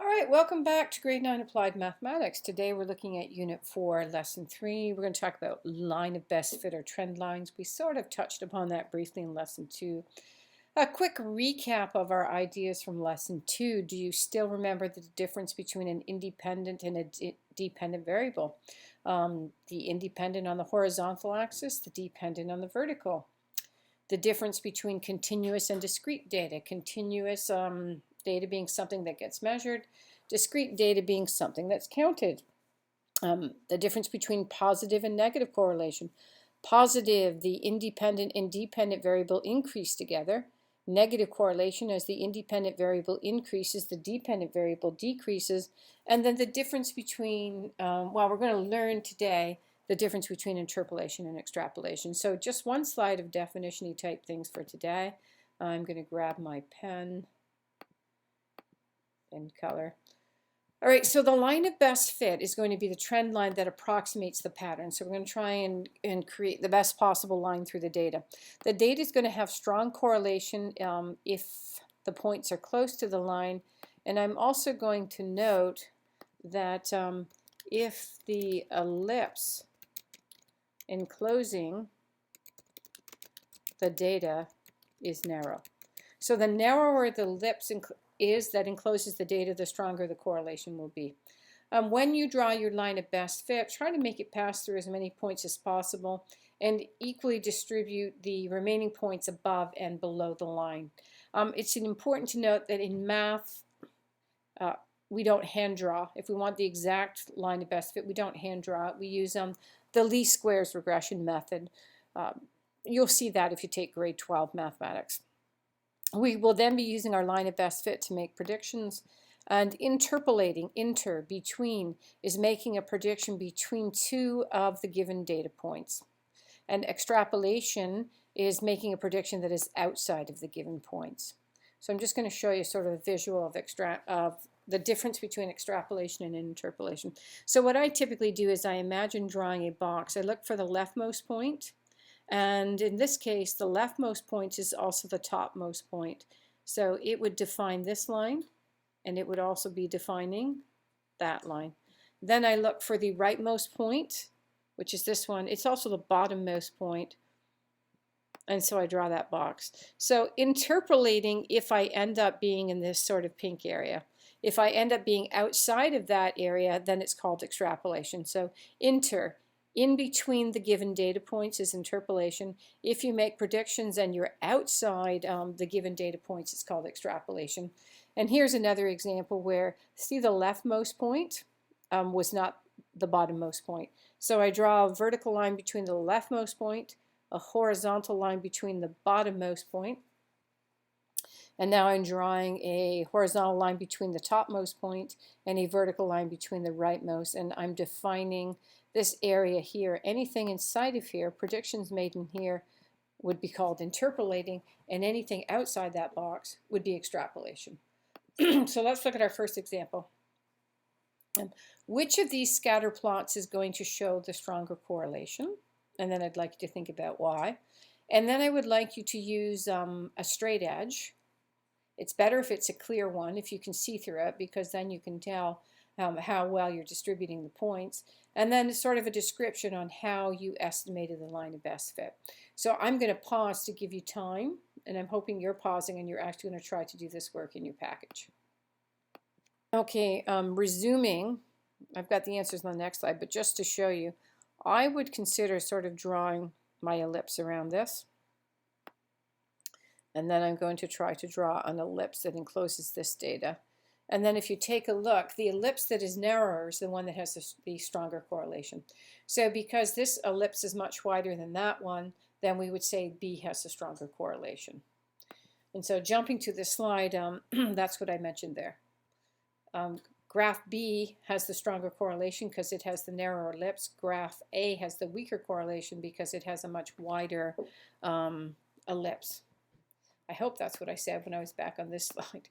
All right, welcome back to Grade 9 Applied Mathematics. Today we're looking at Unit 4, Lesson 3. We're going to talk about line of best fit or trend lines. We sort of touched upon that briefly in Lesson 2. A quick recap of our ideas from Lesson 2. Do you still remember the difference between an independent and a dependent variable? The independent on the horizontal axis, the dependent on the vertical. The difference between continuous and discrete data. Continuous data being something that gets measured, discrete data being something that's counted. The difference between positive and negative correlation. Positive, the independent and dependent variable increase together. Negative correlation, as the independent variable increases, the dependent variable decreases. And then the difference between, we're going to learn today the difference between interpolation and extrapolation. So just one slide of definition-y type things for today. I'm going to grab my pen and color. All right, so the line of best fit is going to be the trend line that approximates the pattern. So we're going to try and create the best possible line through the data. The data is going to have strong correlation if the points are close to the line. And I'm also going to note that if the ellipse enclosing the data is narrow. So the narrower the ellipse is that encloses the data, the stronger the correlation will be. When you draw your line of best fit, try to make it pass through as many points as possible and equally distribute the remaining points above and below the line. It's important to note that in math, we don't hand draw. If we want the exact line of best fit, we don't hand draw it. We use the least squares regression method. You'll see that if you take grade 12 mathematics. We will then be using our line of best fit to make predictions. And interpolating, between, is making a prediction between two of the given data points. And extrapolation is making a prediction that is outside of the given points. So I'm just going to show you sort of a visual of the difference between extrapolation and interpolation. So what I typically do is I imagine drawing a box. I look for the leftmost point, and in this case the leftmost point is also the topmost point. So it would define this line, and it would also be defining that line. Then I look for the rightmost point, which is this one. It's also the bottommost point, and so I draw that box. So interpolating, if I end up being in this sort of pink area. If I end up being outside of that area, then it's called extrapolation. So in between the given data points is interpolation. If you make predictions and you're outside the given data points, it's called extrapolation. And here's another example where, see, the leftmost point was not the bottommost point. So I draw a vertical line between the leftmost point, a horizontal line between the bottommost point, and now I'm drawing a horizontal line between the topmost point and a vertical line between the rightmost, and I'm defining this area here. Anything inside of here, predictions made in here, would be called interpolating, and anything outside that box would be extrapolation. So let's look at our first example. Which of these scatter plots is going to show the stronger correlation? And then I'd like you to think about why. And then I would like you to use a straight edge. It's better if it's a clear one, if you can see through it, because then you can tell how well you're distributing the points. And then sort of a description on how you estimated the line of best fit. So I'm going to pause to give you time, and I'm hoping you're pausing and you're actually going to try to do this work in your package. Okay, resuming. I've got the answers on the next slide, but just to show you, I would consider sort of drawing my ellipse around this. And then I'm going to try to draw an ellipse that encloses this data. And then if you take a look, the ellipse that is narrower is the one that has the stronger correlation. So because this ellipse is much wider than that one, then we would say B has a stronger correlation. And so jumping to this slide, that's what I mentioned there. Graph B has the stronger correlation because it has the narrower ellipse. Graph A has the weaker correlation because it has a much wider ellipse. I hope that's what I said when I was back on this slide.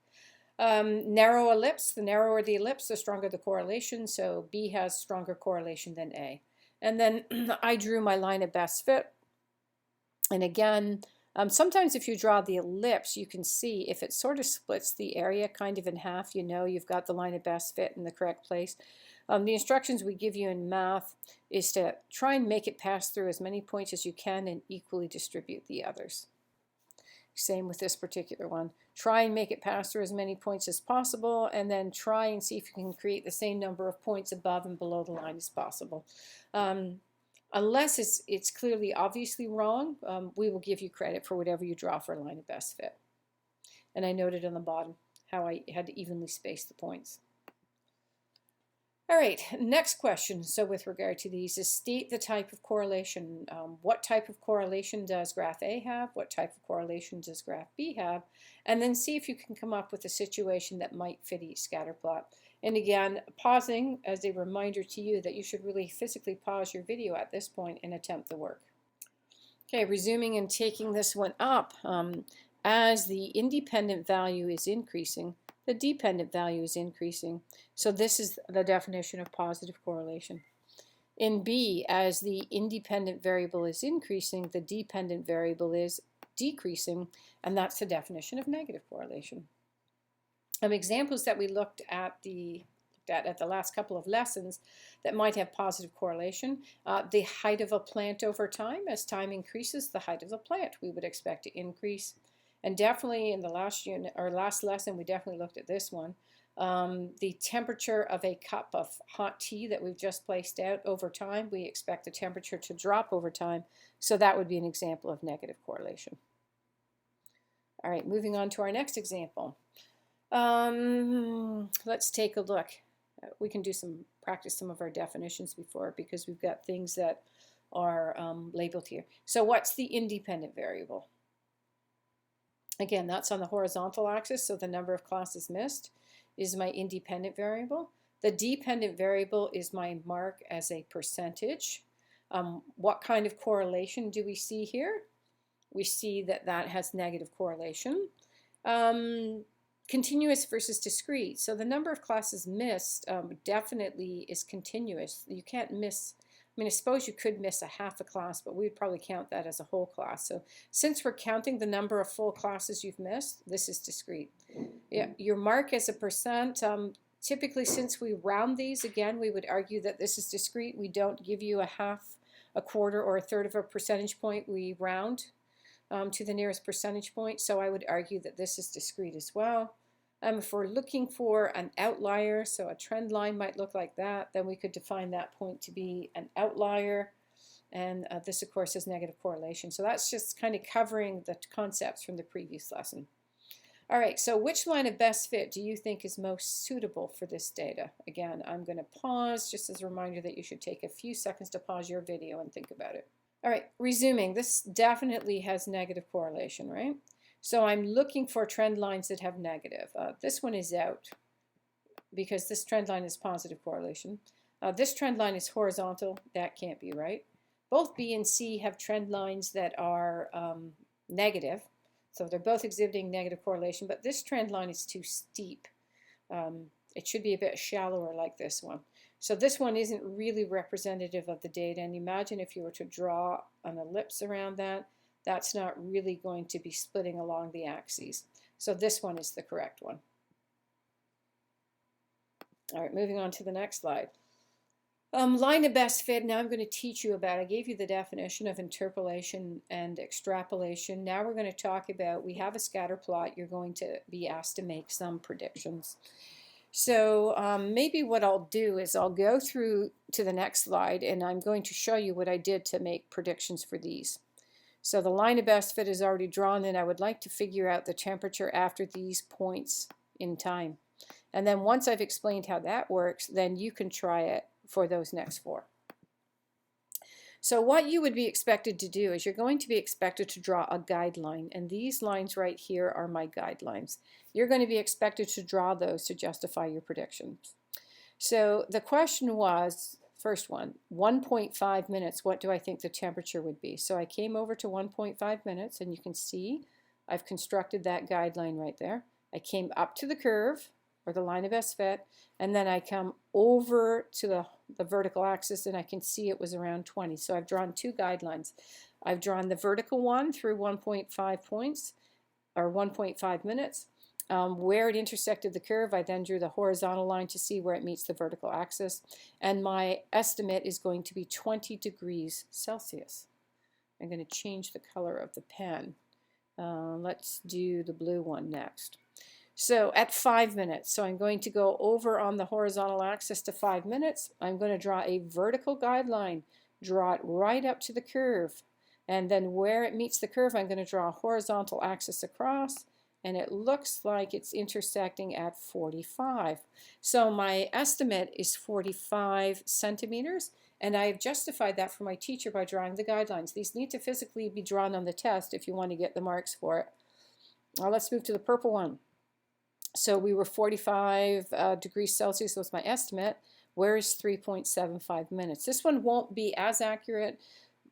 Narrow ellipse, the narrower the ellipse, the stronger the correlation. So B has stronger correlation than A. And then I drew my line of best fit. And again, Sometimes if you draw the ellipse, you can see if it sort of splits the area kind of in half, you know you've got the line of best fit in the correct place. The instructions we give you in math is to try and make it pass through as many points as you can and equally distribute the others. Same with this particular one. Try and make it pass through as many points as possible, and then try and see if you can create the same number of points above and below the line as possible. Unless it's clearly obviously wrong, we will give you credit for whatever you draw for a line of best fit. And I noted on the bottom how I had to evenly space the points. All right, next question. So with regard to these is state the type of correlation. What type of correlation does graph A have? What type of correlation does graph B have? And then see if you can come up with a situation that might fit each scatter plot. And again, pausing as a reminder to you that you should really physically pause your video at this point and attempt the work. Okay, resuming and taking this one up. As the independent value is increasing, the dependent value is increasing. So this is the definition of positive correlation. In B, as the independent variable is increasing, the dependent variable is decreasing, and that's the definition of negative correlation. Examples that we looked at the last couple of lessons that might have positive correlation. The height of a plant over time. As time increases, the height of the plant we would expect to increase. And definitely in the last unit or last lesson, we definitely looked at this one. The temperature of a cup of hot tea that we've just placed out over time, we expect the temperature to drop over time. So that would be an example of negative correlation. All right, moving on to our next example. Let's take a look. We can do practice some of our definitions before because we've got things that are labeled here. So what's the independent variable? Again, that's on the horizontal axis, so the number of classes missed is my independent variable. The dependent variable is my mark as a percentage. What kind of correlation do we see here? We see that that has negative correlation. Continuous versus discrete. So the number of classes missed definitely is continuous. You can't miss, I mean, I suppose you could miss a half a class, but we would probably count that as a whole class. So since we're counting the number of full classes you've missed, this is discrete. Yeah, your mark as a percent, typically since we round these, again, we would argue that this is discrete. We don't give you a half, a quarter, or a third of a percentage point. We round to the nearest percentage point. So I would argue that this is discrete as well. If we're looking for an outlier, so a trend line might look like that, then we could define that point to be an outlier. And this, of course, is negative correlation. So that's just kind of covering the concepts from the previous lesson. All right, so which line of best fit do you think is most suitable for this data? Again, I'm going to pause just as a reminder that you should take a few seconds to pause your video and think about it. All right, resuming, this definitely has negative correlation, right? So I'm looking for trend lines that have negative. This one is out because this trend line is positive correlation. This trend line is horizontal. That can't be right. Both B and C have trend lines that are negative. So they're both exhibiting negative correlation, but this trend line is too steep. It should be a bit shallower like this one. So this one isn't really representative of the data. And imagine if you were to draw an ellipse around that, that's not really going to be splitting along the axes. So this one is the correct one. All right, moving on to the next slide. Line of best fit, now I'm going to teach you about, I gave you the definition of interpolation and extrapolation. Now we're going to talk about, we have a scatter plot, you're going to be asked to make some predictions. So maybe what I'll do is I'll go through to the next slide and I'm going to show you what I did to make predictions for these. So the line of best fit is already drawn and I would like to figure out the temperature after these points in time. And then once I've explained how that works, then you can try it for those next four. So what you would be expected to do is you're going to be expected to draw a guideline, and these lines right here are my guidelines. You're going to be expected to draw those to justify your predictions. So the question was, first one, 1.5 minutes, what do I think the temperature would be? So I came over to 1.5 minutes, and you can see I've constructed that guideline right there. I came up to the curve, or the line of best fit, and then I come over to the vertical axis and I can see it was around 20. So I've drawn two guidelines. I've drawn the vertical one through 1.5 points, or 1.5 minutes. Where it intersected the curve, I then drew the horizontal line to see where it meets the vertical axis. And my estimate is going to be 20 degrees Celsius. I'm going to change the color of the pen. Let's do the blue one next. So at 5 minutes, so I'm going to go over on the horizontal axis to 5 minutes. I'm going to draw a vertical guideline, draw it right up to the curve. And then where it meets the curve, I'm going to draw a horizontal axis across. And it looks like it's intersecting at 45. So my estimate is 45 centimeters. And I have justified that for my teacher by drawing the guidelines. These need to physically be drawn on the test if you want to get the marks for it. Now let's move to the purple one. So we were 45 degrees Celsius was my estimate. Where is 3.75 minutes? This one won't be as accurate.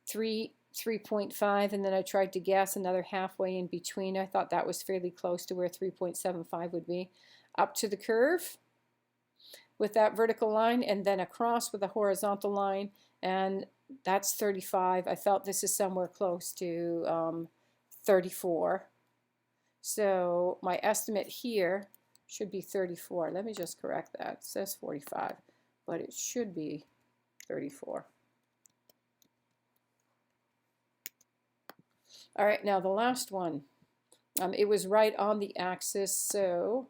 3.5, and then I tried to guess another halfway in between. I thought that was fairly close to where 3.75 would be. Up to the curve with that vertical line, and then across with a horizontal line, and that's 35. I felt this is somewhere close to 34. So my estimate here should be 34. Let me just correct that. It says 45, but it should be 34. All right, now the last one. It was right on the axis, so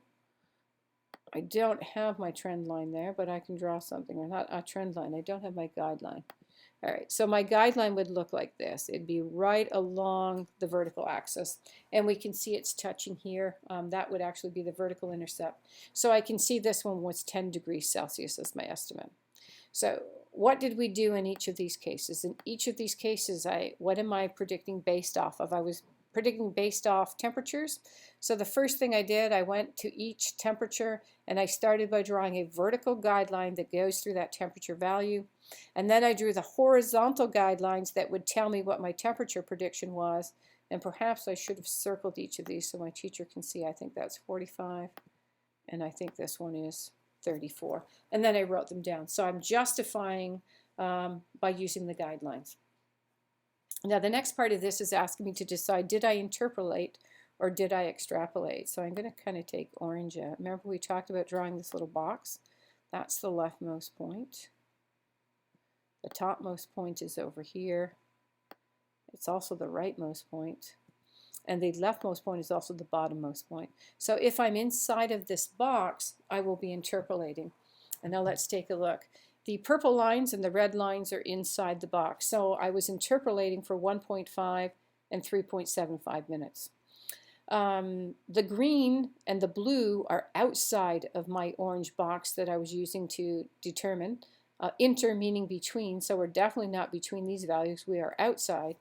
I don't have my trend line there, but I can draw something, or not a trend line. I don't have my guideline. All right, so my guideline would look like this. It'd be right along the vertical axis, and we can see it's touching here. That would actually be the vertical intercept. So I can see this one was 10 degrees Celsius as my estimate. So what did we do in each of these cases? In each of these cases, what am I predicting based off of? I was predicting based off temperatures. So the first thing I did, I went to each temperature, and I started by drawing a vertical guideline that goes through that temperature value. And then I drew the horizontal guidelines that would tell me what my temperature prediction was. And perhaps I should have circled each of these so my teacher can see. I think that's 45, and I think this one is 34. And then I wrote them down. So I'm justifying by using the guidelines. Now the next part of this is asking me to decide, did I interpolate or did I extrapolate? So I'm going to kind of take orange out. Remember we talked about drawing this little box? That's the leftmost point. The topmost point is over here. It's also the rightmost point. And the leftmost point is also the bottommost point. So if I'm inside of this box, I will be interpolating. And now let's take a look. The purple lines and the red lines are inside the box. So I was interpolating for 1.5 and 3.75 minutes. The green and the blue are outside of my orange box that I was using to determine. Inter meaning between, so we're definitely not between these values. We are outside.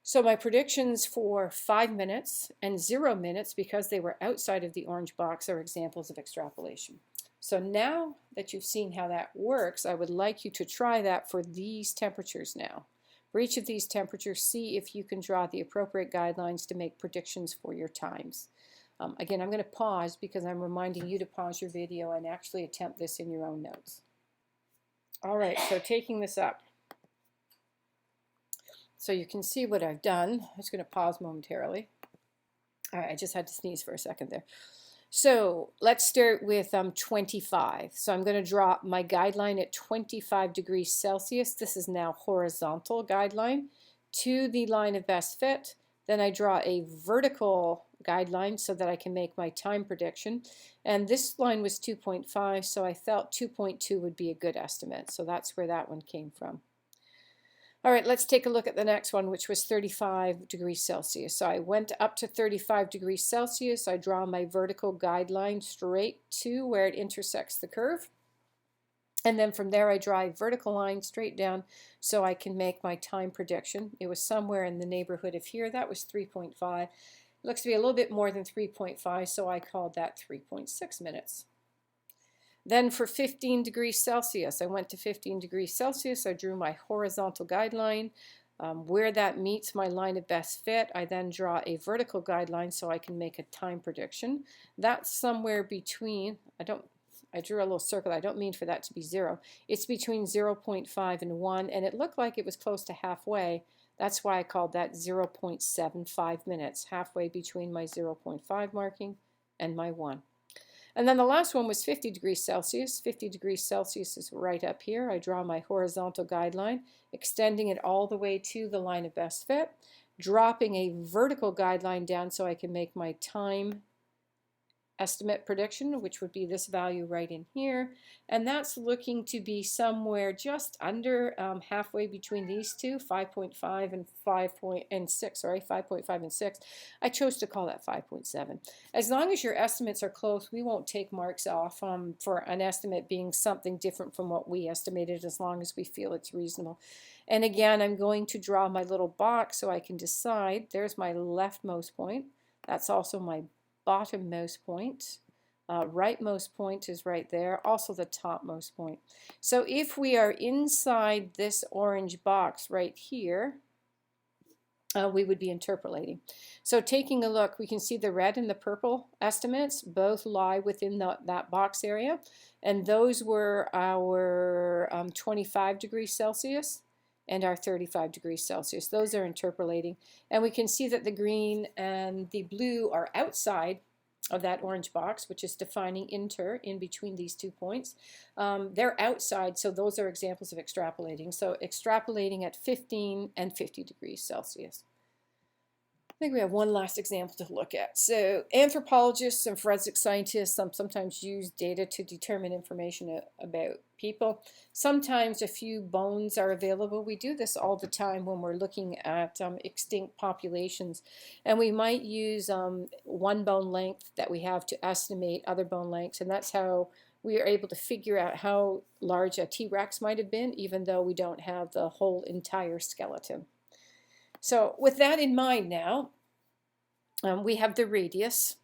So my predictions for 5 minutes and 0 minutes, because they were outside of the orange box, are examples of extrapolation. So now that you've seen how that works, I would like you to try that for these temperatures now. For each of these temperatures, see if you can draw the appropriate guidelines to make predictions for your times. Again, I'm going to pause because I'm reminding you to pause your video and actually attempt this in your own notes. All right, so taking this up. So you can see what I've done. I'm just going to pause momentarily. All right, I just had to sneeze for a second there. So let's start with 25. So I'm going to draw my guideline at 25 degrees Celsius. This is now horizontal guideline to the line of best fit. Then I draw a vertical guideline so that I can make my time prediction. And this line was 2.5, so I felt 2.2 would be a good estimate. So that's where that one came from. All right, let's take a look at the next one, which was 35 degrees Celsius. So I went up to 35 degrees Celsius. I draw my vertical guideline straight to where it intersects the curve. And then from there, I draw a vertical line straight down so I can make my time prediction. It was somewhere in the neighborhood of here. That was 3.5. It looks to be a little bit more than 3.5, so I called that 3.6 minutes. Then for 15 degrees Celsius, I went to 15 degrees Celsius. I drew my horizontal guideline. Where that meets my line of best fit, I then draw a vertical guideline so I can make a time prediction. That's somewhere between, I drew a little circle. I don't mean for that to be 0. It's between 0.5 and 1, and it looked like it was close to halfway. That's why I called that 0.75 minutes, halfway between my 0.5 marking and my 1. And then the last one was 50 degrees Celsius. 50 degrees Celsius is right up here. I draw my horizontal guideline, extending it all the way to the line of best fit, dropping a vertical guideline down so I can make my time estimate prediction, which would be this value right in here. And that's looking to be somewhere just under halfway between these two, 5.5 and 5.6, sorry, 5.5 and 6. I chose to call that 5.7. As long as your estimates are close, we won't take marks off for an estimate being something different from what we estimated, as long as we feel it's reasonable. And again, I'm going to draw my little box so I can decide. There's my leftmost point. That's also my bottommost point. Rightmost point is right there, also the topmost point. So if we are inside this orange box right here, we would be interpolating. So taking a look, we can see the red and the purple estimates both lie within that box area, and those were our 25 degrees Celsius and our 35 degrees Celsius. Those are interpolating. And we can see that the green and the blue are outside of that orange box, which is defining in between these 2 points. They're outside, so those are examples of extrapolating. So extrapolating at 15 and 50 degrees Celsius. I think we have one last example to look at. So anthropologists and forensic scientists sometimes use data to determine information about people. Sometimes a few bones are available. We do this all the time when we're looking at extinct populations. And we might use one bone length that we have to estimate other bone lengths. And that's how we are able to figure out how large a T-Rex might have been, even though we don't have the whole entire skeleton. So with that in mind now, we have the radius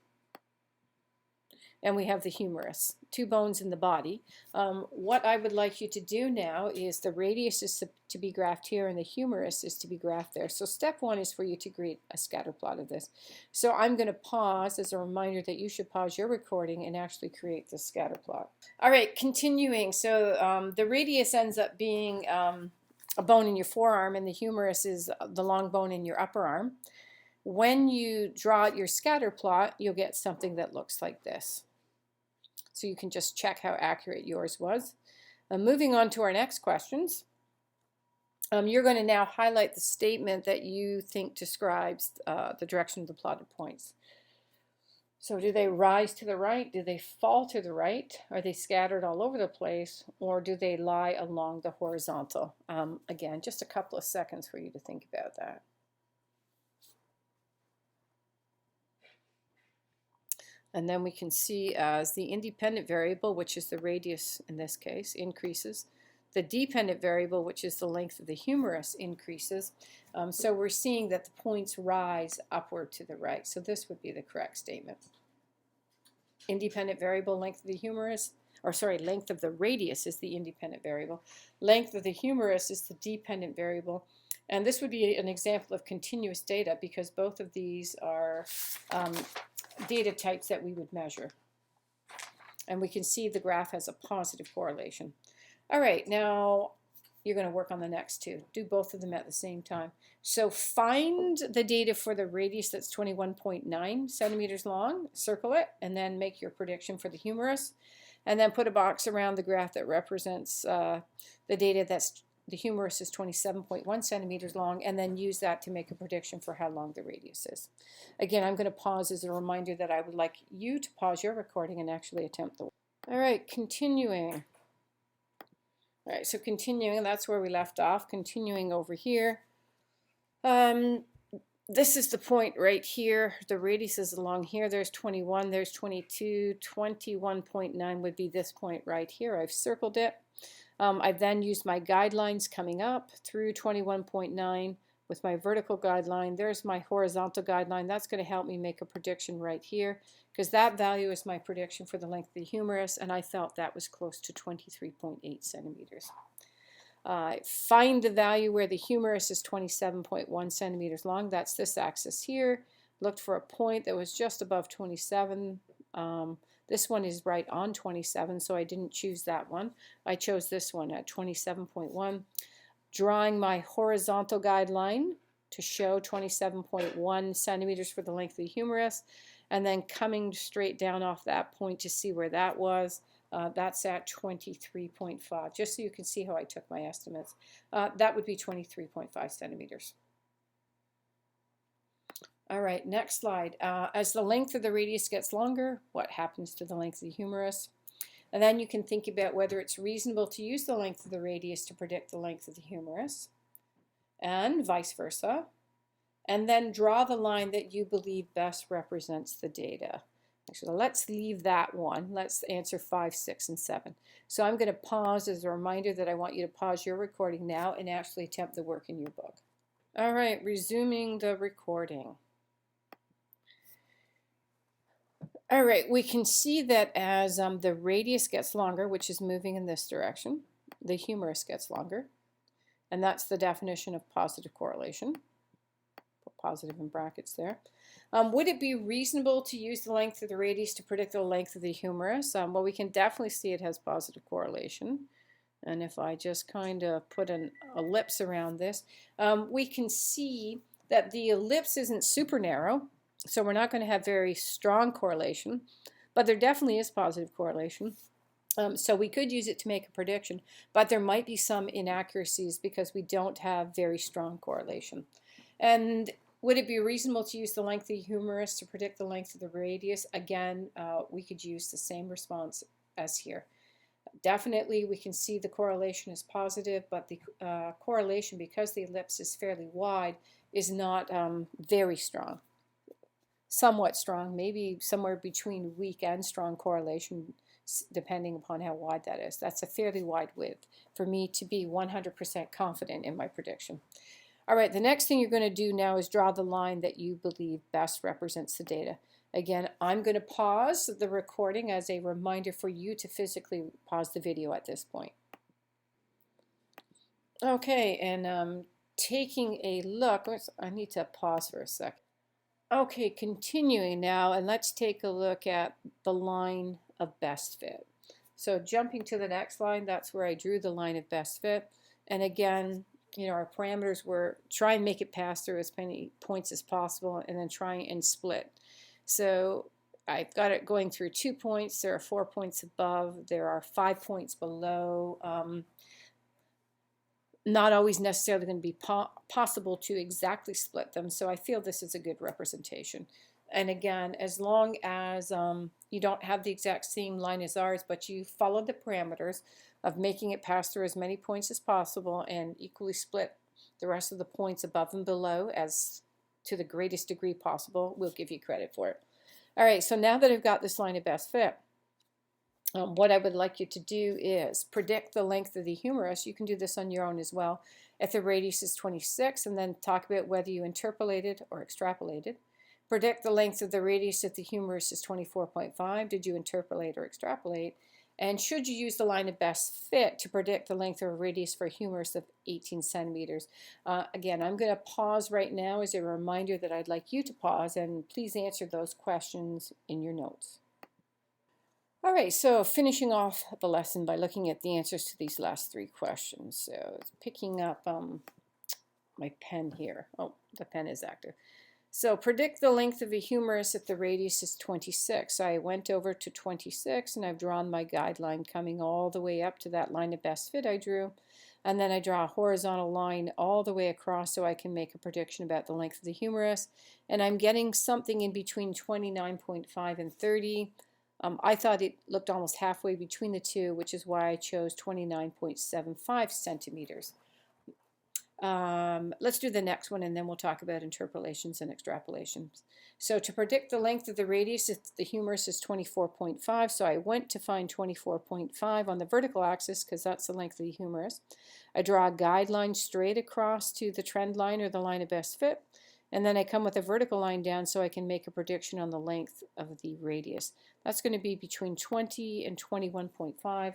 and we have the humerus, 2 bones in the body. What I would like you to do now is the radius is to be graphed here and the humerus is to be graphed there. So step 1 is for you to create a scatter plot of this. So I'm going to pause as a reminder that you should pause your recording and actually create the scatter plot. All right, continuing. So the radius ends up being a bone in your forearm, and the humerus is the long bone in your upper arm. When you draw your scatter plot, you'll get something that looks like this. So you can just check how accurate yours was. Moving on to our next questions. You're going to now highlight the statement that you think describes the direction of the plotted points. So do they rise to the right? Do they fall to the right? Are they scattered all over the place? Or do they lie along the horizontal? Again, just a couple of seconds for you to think about that. And then we can see as the independent variable, which is the radius in this case, increases. The dependent variable, which is the length of the humerus, increases. So we're seeing that the points rise upward to the right. So this would be the correct statement. Independent variable, length of the humerus, or sorry, length of the radius is the independent variable. Length of the humerus is the dependent variable. And this would be an example of continuous data because both of these are data types that we would measure. And we can see the graph has a positive correlation. All right, now you're going to work on the next 2. Do both of them at the same time. So find the data for the radius that's 21.9 centimeters long, circle it, and then make your prediction for the humerus. And then put a box around the graph that represents the data that's the humerus is 27.1 centimeters long, and then use that to make a prediction for how long the radius is. Again, I'm going to pause as a reminder that I would like you to pause your recording and actually attempt the work. All right, continuing. All right, so continuing, that's where we left off. Continuing over here. This is the point right here. The radius is along here. There's 21, there's 22. 21.9 would be this point right here. I've circled it. I've then used my guidelines coming up through 21.9 with my vertical guideline. There's my horizontal guideline. That's going to help me make a prediction right here because that value is my prediction for the length of the humerus, and I felt that was close to 23.8 centimeters. Find the value where the humerus is 27.1 centimeters long. That's this axis here. Looked for a point that was just above 27. This one is right on 27, so I didn't choose that one. I chose this one at 27.1. drawing my horizontal guideline to show 27.1 centimeters for the length of the humerus, and then coming straight down off that point to see where that was. That's at 23.5, just so you can see how I took my estimates. That would be 23.5 centimeters. All right, next slide. As the length of the radius gets longer, what happens to the length of the humerus? And then you can think about whether it's reasonable to use the length of the radius to predict the length of the humerus, and vice versa. And then draw the line that you believe best represents the data. Actually, let's leave that one. Let's answer 5, 6, and 7. So I'm going to pause as a reminder that I want you to pause your recording now and actually attempt the work in your book. All right, resuming the recording. All right, we can see that as the radius gets longer, which is moving in this direction, the humerus gets longer. And that's the definition of positive correlation. Put positive in brackets there. Would it be reasonable to use the length of the radius to predict the length of the humerus? Well, we can definitely see it has positive correlation. And if I just kind of put an ellipse around this, we can see that the ellipse isn't super narrow, so we're not going to have very strong correlation, but there definitely is positive correlation. So we could use it to make a prediction, but there might be some inaccuracies because we don't have very strong correlation. And would it be reasonable to use the length of the humerus to predict the length of the radius? Again, we could use the same response as here. Definitely, we can see the correlation is positive, but the correlation, because the ellipse is fairly wide, is not very strong. Somewhat strong, maybe somewhere between weak and strong correlation, depending upon how wide that is. That's a fairly wide width for me to be 100% confident in my prediction. All right, the next thing you're going to do now is draw the line that you believe best represents the data. Again, I'm going to pause the recording as a reminder for you to physically pause the video at this point. Okay, and taking a look, I need to pause for a sec. Okay, continuing now, and let's take a look at the line of best fit. So jumping to the next line, that's where I drew the line of best fit. And again, you know, our parameters were try and make it pass through as many points as possible, and then try and split. So I've got it going through 2 points. There are 4 points above. There are 5 points below. Not always necessarily going to be possible to exactly split them, so I feel this is a good representation. And again, as long as you don't have the exact same line as ours, but you follow the parameters of making it pass through as many points as possible and equally split the rest of the points above and below as to the greatest degree possible, we'll give you credit for it. All right, so now that I've got this line of best fit, what I would like you to do is predict the length of the humerus. You can do this on your own as well. If the radius is 26, and then talk about whether you interpolated or extrapolated. Predict the length of the radius if the humerus is 24.5. Did you interpolate or extrapolate? And should you use the line of best fit to predict the length of a radius for a humerus of 18 centimeters? Again, I'm going to pause right now as a reminder that I'd like you to pause, and please answer those questions in your notes. All right, so finishing off the lesson by looking at the answers to these last 3 questions. So it's picking up my pen here. Oh, the pen is active. So predict the length of a humerus if the radius is 26. So I went over to 26 and I've drawn my guideline coming all the way up to that line of best fit I drew. And then I draw a horizontal line all the way across so I can make a prediction about the length of the humerus. And I'm getting something in between 29.5 and 30. I thought it looked almost halfway between the two, which is why I chose 29.75 centimeters. Let's do the next one, and then we'll talk about interpolations and extrapolations. So to predict the length of the radius, if the humerus is 24.5, so I went to find 24.5 on the vertical axis because that's the length of the humerus. I draw a guideline straight across to the trend line or the line of best fit, and then I come with a vertical line down so I can make a prediction on the length of the radius. That's going to be between 20 and 21.5,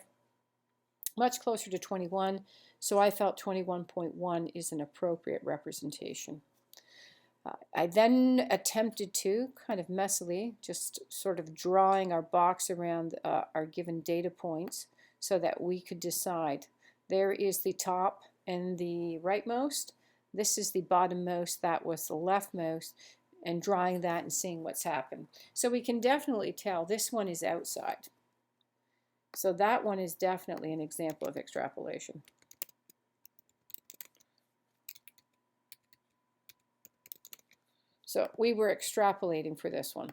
much closer to 21, so I felt 21.1 is an appropriate representation. I then attempted to, kind of messily, just sort of drawing our box around our given data points so that we could decide. There is the top and the rightmost. This is the bottommost, that was the leftmost, and drawing that and seeing what's happened. So we can definitely tell this one is outside. So that one is definitely an example of extrapolation. So we were extrapolating for this one.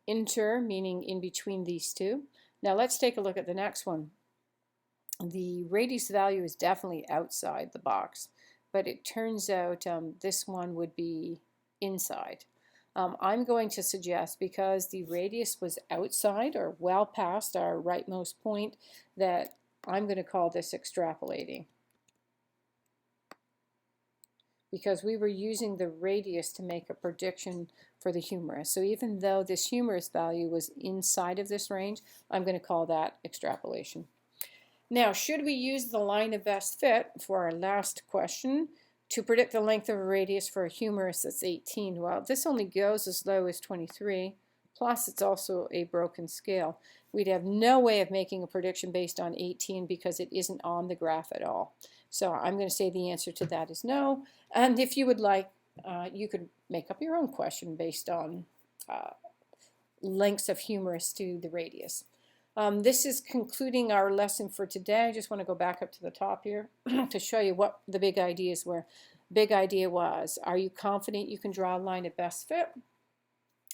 Inter, meaning in between these two. Now let's take a look at the next one. The radius value is definitely outside the box, but it turns out this one would be inside. I'm going to suggest, because the radius was outside or well past our rightmost point, that I'm going to call this extrapolating, because we were using the radius to make a prediction for the humerus. So even though this humerus value was inside of this range, I'm going to call that extrapolation. Now, should we use the line of best fit for our last question to predict the length of a radius for a humerus that's 18? Well, this only goes as low as 23, plus it's also a broken scale. We'd have no way of making a prediction based on 18 because it isn't on the graph at all. So I'm going to say the answer to that is no. And if you would like, you could make up your own question based on lengths of humerus to the radius. This is concluding our lesson for today. I just want to go back up to the top here to show you what the big ideas were. Big idea was, are you confident you can draw a line of best fit?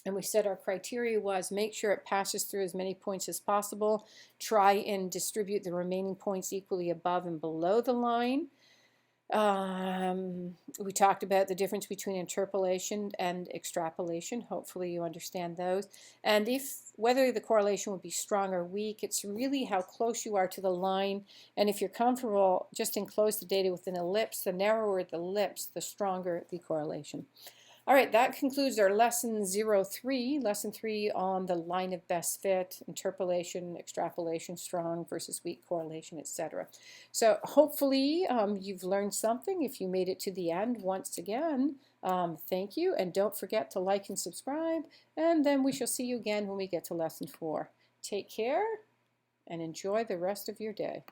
And we said our criteria was make sure it passes through as many points as possible. Try and distribute the remaining points equally above and below the line. We talked about the difference between interpolation and extrapolation. Hopefully you understand those. And whether the correlation would be strong or weak, it's really how close you are to the line. And if you're comfortable, just enclose the data with an ellipse. The narrower the ellipse, the stronger the correlation. All right, that concludes our lesson 03, lesson 3 on the line of best fit, interpolation, extrapolation, strong versus weak correlation, etc. So hopefully you've learned something. If you made it to the end, once again, thank you. And don't forget to like and subscribe. And then we shall see you again when we get to lesson 4. Take care and enjoy the rest of your day.